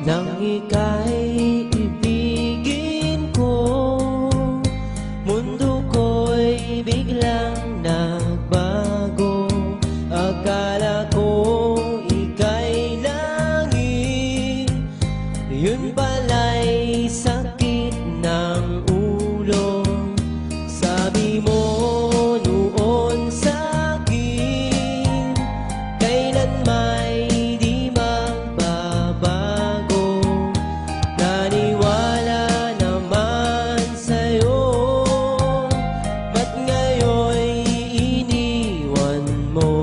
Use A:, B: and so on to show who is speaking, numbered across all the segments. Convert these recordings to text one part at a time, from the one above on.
A: Nang ika'y ibigin ko, mundo ko'y biglang nagbago. Akala ko ika'y langit, yun pala'y sakit ng ulo. Sabi mo noon sa'kin, kailan may di magbabago. Naniwala naman sa'yo, ba't ngayon'y iniwan mo?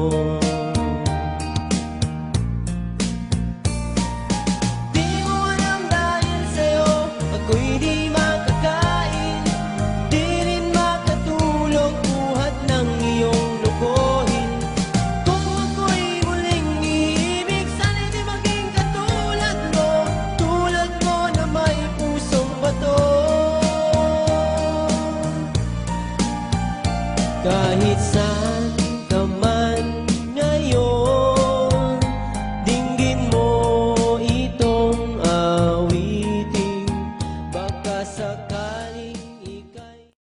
A: Di mo alam dahil sa'yo ako'y di makakain, di rin makatulog buhat ng iyong lokohin. Kung ako'y muling iibig, sana'y di maging katulad mo, tulad mo na may pusong bato. Kahit sa